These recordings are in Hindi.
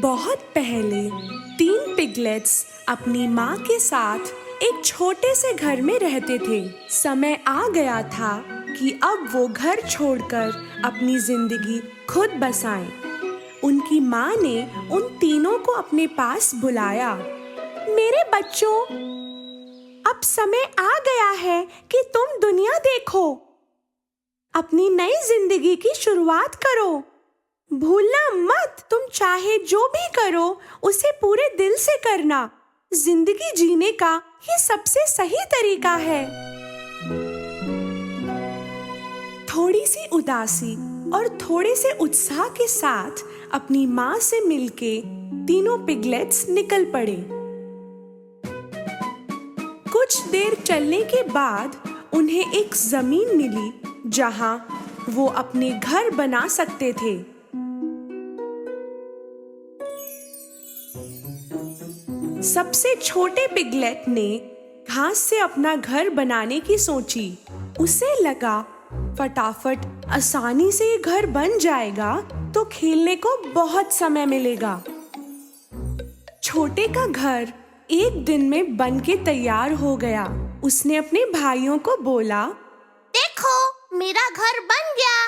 बहुत पहले 3 पिगलेट्स अपनी माँ के साथ एक छोटे से घर में रहते थे। समय आ गया था कि अब वो घर छोड़कर अपनी जिंदगी खुद बसाएं। उनकी माँ ने उन तीनों को अपने पास बुलाया। मेरे बच्चों, अब समय आ गया है कि तुम दुनिया देखो, अपनी नई जिंदगी की शुरुआत करो। भूलना मत, तुम चाहे जो भी करो उसे पूरे दिल से करना। जिंदगी जीने का ये सबसे सही तरीका है। थोड़ी सी उदासी और थोड़े से उत्साह के साथ अपनी माँ से मिलके तीनों पिगलेट्स निकल पड़े। कुछ देर चलने के बाद उन्हें एक जमीन मिली जहां वो अपने घर बना सकते थे। सबसे छोटे पिगलेट ने घास से अपना घर बनाने की सोची। उसे लगा फटाफट आसानी से ये घर बन जाएगा तो खेलने को बहुत समय मिलेगा। छोटे का घर एक दिन में बन के तैयार हो गया। उसने अपने भाइयों को बोला, देखो, मेरा घर बन गया।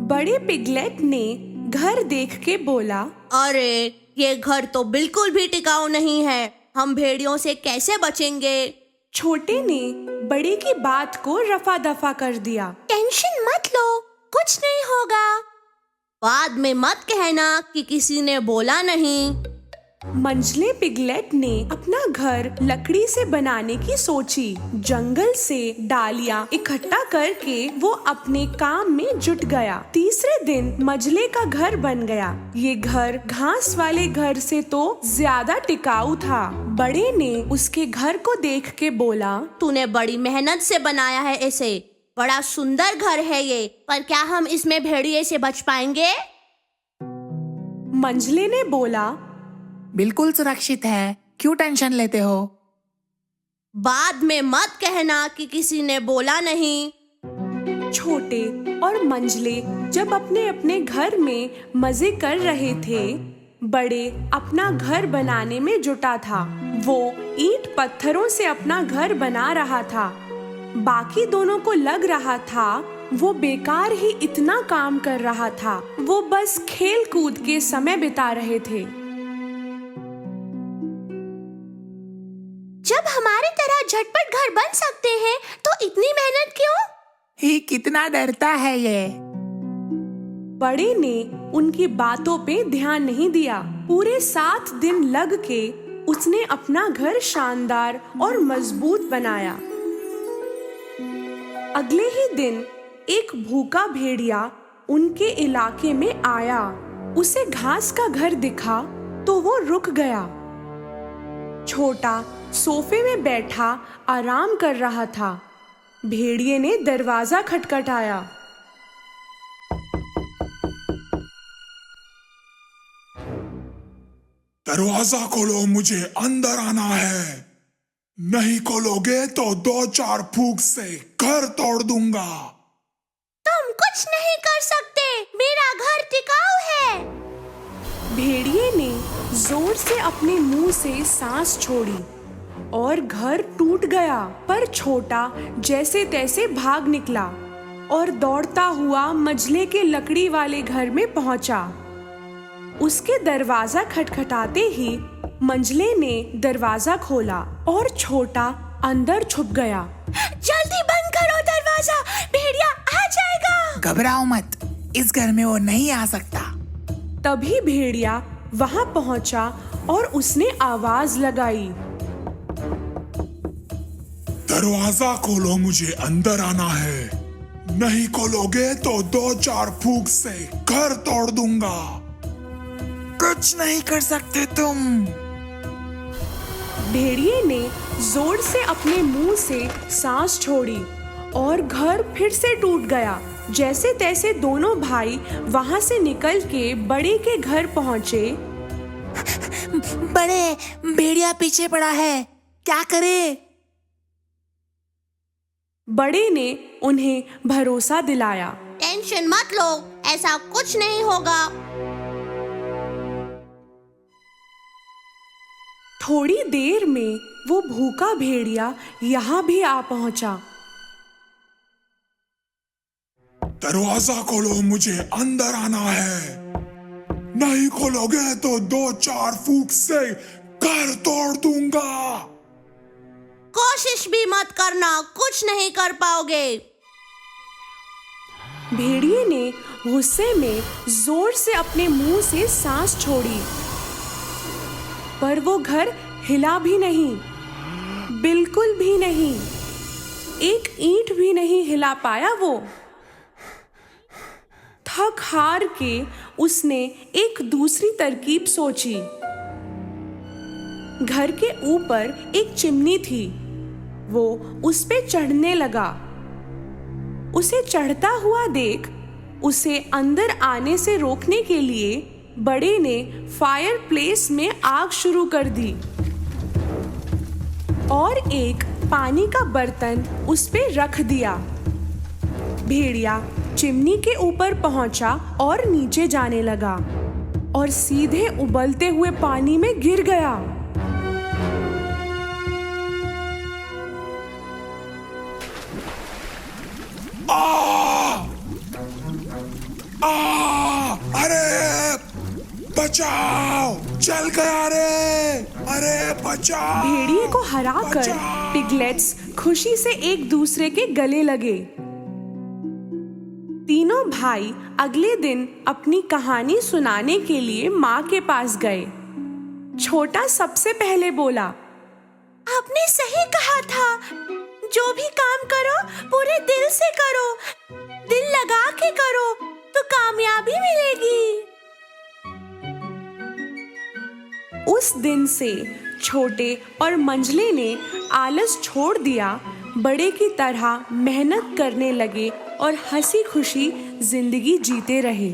बड़े पिगलेट ने घर देख के बोला, अरे, ये घर तो बिल्कुल भी टिकाऊ नहीं है। हम भेड़ियों से कैसे बचेंगे? छोटे ने बड़े की बात को रफा दफा कर दिया। टेंशन मत लो, कुछ नहीं होगा। बाद में मत कहना कि किसी ने बोला नहीं। मंझले पिगलेट ने अपना घर लकड़ी से बनाने की सोची। जंगल से डालियां इकट्ठा करके वो अपने काम में जुट गया। तीसरे दिन मंझले का घर बन गया। ये घर घास वाले घर से तो ज्यादा टिकाऊ था। बड़े ने उसके घर को देख के बोला, तूने बड़ी मेहनत से बनाया है इसे। बड़ा सुंदर घर है ये, पर क्या हम इसमें भेड़िए से बच पाएंगे? मंझले ने बोला, बिल्कुल सुरक्षित है, क्यों टेंशन लेते हो? बाद में मत कहना कि किसी ने बोला नहीं। छोटे और मंझले जब अपने अपने घर में मजे कर रहे थे, बड़े अपना घर बनाने में जुटा था। वो ईंट पत्थरों से अपना घर बना रहा था। बाकी दोनों को लग रहा था वो बेकार ही इतना काम कर रहा था। वो बस खेल कूद के समय बिता रहे थे। जब हमारे तरह झटपट घर बन सकते हैं तो इतनी मेहनत क्यों? ही कितना डरता है ये। बड़े ने उनकी बातों पे ध्यान नहीं दिया। पूरे 7 दिन लग के उसने अपना घर शानदार और मजबूत बनाया। अगले ही दिन एक भूखा भेड़िया उनके इलाके में आया। उसे घास का घर दिखा तो वो रुक गया। छोटा सोफे में बैठा आराम कर रहा था। भेड़िए ने दरवाजा खटखटाया। दरवाजा खोलो, मुझे अंदर आना है। नहीं खोलोगे तो 2-4 फूंक से घर तोड़ दूंगा। तुम कुछ नहीं कर सकते, मेरा घर टिकाऊ है। भेड़िए ने जोर से अपने मुंह से सांस छोड़ी और घर टूट गया। पर छोटा जैसे तैसे भाग निकला और दौड़ता हुआ मंझले के लकड़ी वाले घर में पहुंचा। उसके दरवाजा खटखटाते ही मंझले ने दरवाजा खोला और छोटा अंदर छुप गया। जल्दी बंद करो दरवाजा, भेड़िया आ जाएगा। घबराओ मत, इस घर में वो नहीं आ सकता। तभी भेड़िया वहां पहुंचा और उसने आवाज लगाई, दरवाजा खोलो, मुझे अंदर आना है। नहीं खोलोगे तो 2-4 फूंक से घर तोड़ दूंगा। कुछ नहीं कर सकते तुम। भेड़िए ने जोर से अपने मुंह से सांस छोड़ी और घर फिर से टूट गया। जैसे तैसे दोनों भाई वहां से निकल के बड़े के घर पहुंचे। बड़े, भेड़िया पीछे पड़ा है, क्या करे? बड़े ने उन्हें भरोसा दिलाया। टेंशन मत लो, ऐसा कुछ नहीं होगा। थोड़ी देर में वो भूखा भेड़िया यहाँ भी आ पहुंचा। दरवाजा खोलो, मुझे अंदर आना है। नहीं खोलोगे तो 2-4 फूंक से घर तोड़ दूंगा। कोशिश भी मत करना, कुछ नहीं कर पाओगे। भेड़िए ने गुस्से में जोर से अपने मुंह से सांस छोड़ी, पर वो घर हिला भी नहीं, बिल्कुल भी नहीं। एक ईंट भी नहीं हिला पाया वो। थक हार के उसने एक दूसरी तरकीब सोची। घर के ऊपर एक चिमनी थी, वो उस पे चढ़ने लगा। उसे चढ़ता हुआ देख उसे अंदर आने से रोकने के लिए बड़े ने फायर प्लेस में आग शुरू कर दी और एक पानी का बर्तन उस पे रख दिया। भेड़िया चिमनी के ऊपर पहुंचा और नीचे जाने लगा और सीधे उबलते हुए पानी में गिर गया। अरे बचाओ, जल गया रे। अरे बचाओ। भेड़िए को हराकर पिगलेट्स खुशी से एक दूसरे के गले लगे। तीनों भाई अगले दिन अपनी कहानी सुनाने के लिए माँ के पास गए। छोटा सबसे पहले बोला, आपने सही कहा था, जो भी काम करो पूरे दिल से करो, दिल लगा के करो तो कामयाबी मिलेगी। उस दिन से छोटे और मंझले ने आलस छोड़ दिया, बड़े की तरह मेहनत करने लगे और हंसी खुशी जिंदगी जीते रहे।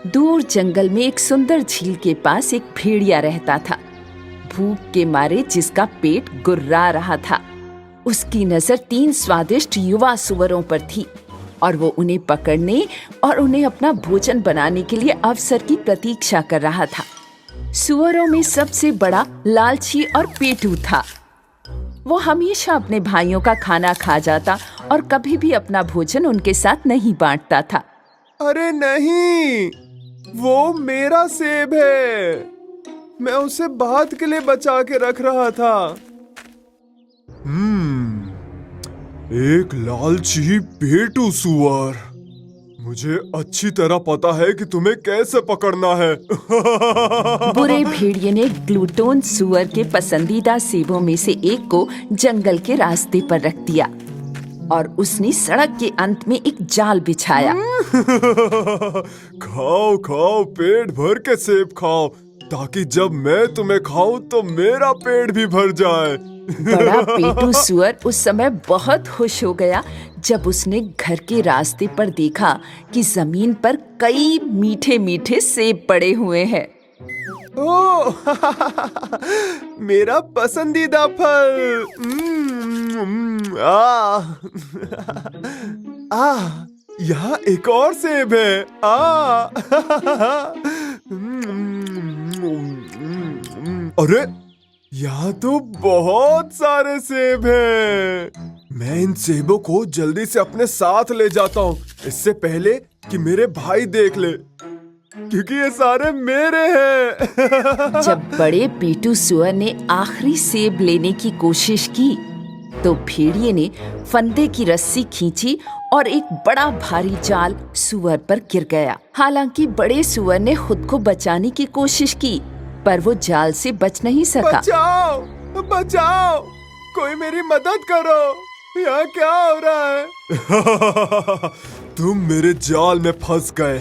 दूर जंगल में एक सुंदर झील के पास एक भेड़िया रहता था, भूख के मारे जिसका पेट गुर्रा रहा था। उसकी नजर 3 स्वादिष्ट युवा सुअरों पर थी और वो उन्हें पकड़ने और उन्हें अपना भोजन बनाने के लिए अवसर की प्रतीक्षा कर रहा था। सुअरों में सबसे बड़ा लालची और पेटू था। वो हमेशा अपने भाइयों का खाना खा जाता और कभी भी अपना भोजन उनके साथ नहीं बांटता था। अरे नहीं, वो मेरा सेब है। मैं उसे बाद के लिए बचा के रख रहा था। एक लालची पेटू सुअर। मुझे अच्छी तरह पता है कि तुम्हें कैसे पकड़ना है। बुरे भेड़िए ने ग्लूटोन सुअर के पसंदीदा सेबों में से एक को जंगल के रास्ते पर रख दिया और उसने सड़क के अंत में एक जाल बिछाया। खाओ खाओ, पेट भर के सेब खाओ, ताकि जब मैं तुम्हें खाऊं तो मेरा पेट भी भर जाए। बड़ा पेटू सुअर उस समय बहुत खुश हो गया जब उसने घर के रास्ते पर देखा कि जमीन पर कई मीठे मीठे सेब पड़े हुए हैं। ओह, मेरा पसंदीदा फल। यहाँ एक और सेब है। अरे यहाँ तो बहुत सारे सेब हैं। मैं इन सेबों को जल्दी से अपने साथ ले जाता हूँ, इससे पहले कि मेरे भाई देख ले, क्योंकि ये सारे मेरे हैं। जब बड़े पेटू सुअर ने आखिरी सेब लेने की कोशिश की तो भेड़िए ने फंदे की रस्सी खींची और एक बड़ा भारी जाल सुअर पर गिर गया। हालांकि बड़े सुअर ने खुद को बचाने की कोशिश की, पर वो जाल से बच नहीं सका। बचाओ, बचाओ, कोई मेरी मदद करो, यहाँ क्या हो रहा है? तुम मेरे जाल में फंस गए।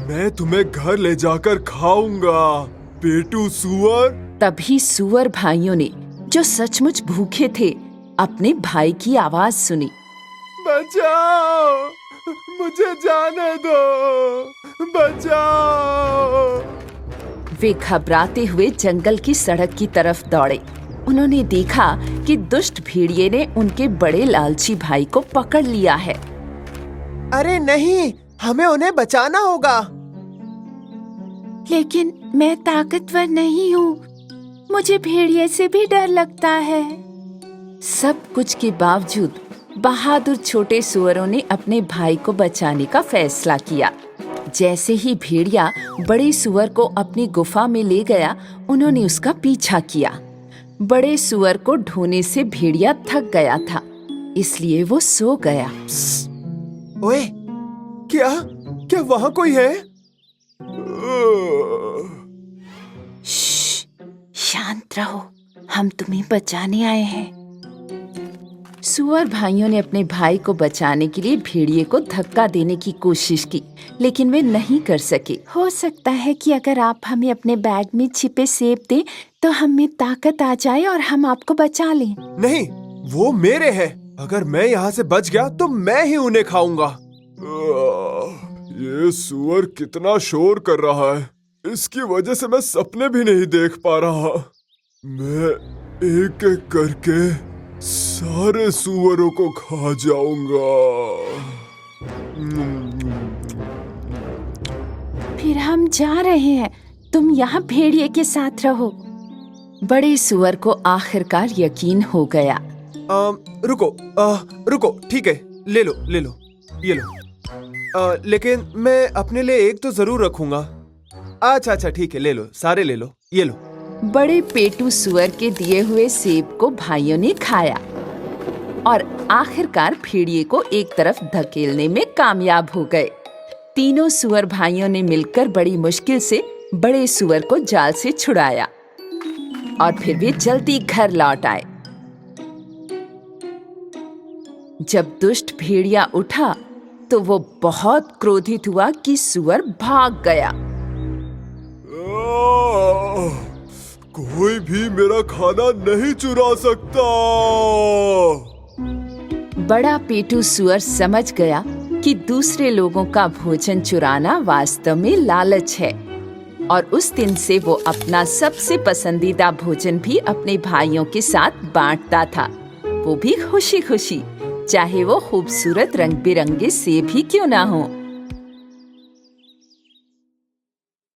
मैं तुम्हें घर ले जाकर खाऊंगा, पेटू सुअर। तभी सुअर भाइयों ने, जो सचमुच भूखे थे, अपने भाई की आवाज सुनी। बचाओ, मुझे जाने दो, बचाओ। वे घबराते हुए जंगल की सड़क की तरफ दौड़े। उन्होंने देखा कि दुष्ट भेड़िए ने उनके बड़े लालची भाई को पकड़ लिया है। अरे नहीं, हमें उन्हें बचाना होगा। लेकिन मैं ताकतवर नहीं हूँ, मुझे भेड़िए से भी डर लगता है। सब कुछ के बावजूद बहादुर छोटे सुअरों ने अपने भाई को बचाने का फैसला किया। जैसे ही भेड़िया बड़े सुअर को अपनी गुफा में ले गया, उन्होंने उसका पीछा किया। बड़े सुअर को ढोने से भेड़िया थक गया था, इसलिए वो सो गया। ओए, क्या वहाँ कोई है? शांत रहो, हम तुम्हें बचाने आए हैं। सुअर भाइयों ने अपने भाई को बचाने के लिए भेड़िए को धक्का देने की कोशिश की, लेकिन वे नहीं कर सके। हो सकता है कि अगर आप हमें अपने बैग में छिपे सेब दें तो हमें ताकत आ जाए और हम आपको बचा लें। नहीं, वो मेरे हैं। अगर मैं यहाँ से बच गया तो मैं ही उन्हें खाऊंगा। ये सुअर कितना शोर कर रहा है, इसकी वजह से मैं सपने भी नहीं देख पा रहा। मैं एक एक करके सारे सुअरों को खा जाऊंगा। फिर हम जा रहे हैं, तुम यहाँ भेड़िए के साथ रहो। बड़े सुअर को आखिरकार यकीन हो गया। रुको, ठीक है, ले लो, ये लो। लेकिन मैं अपने लिए एक तो जरूर रखूंगा। अच्छा, ठीक है, ले लो, सारे ले लो, ये लो। बड़े पेटू सुअर के दिए हुए सेब को भाइयों ने खाया और आखिरकार भेड़िए को एक तरफ धकेलने में कामयाब हो गए। तीनों सुअर भाइयों ने मिलकर बड़ी मुश्किल से बड़े सुअर को जाल से छुड़ाया और फिर वे जल्दी घर लौट आए। जब दुष्ट भेड़िया उठा तो वो बहुत क्रोधित हुआ कि सुअर भाग गया। कोई भी मेरा खाना नहीं चुरा सकता। बड़ा पेटू सुअर समझ गया कि दूसरे लोगों का भोजन चुराना वास्तव में लालच है, और उस दिन से वो अपना सबसे पसंदीदा भोजन भी अपने भाइयों के साथ बांटता था, वो भी खुशी खुशी, चाहे वो खूबसूरत रंग बिरंगे सेब ही क्यों ना हो।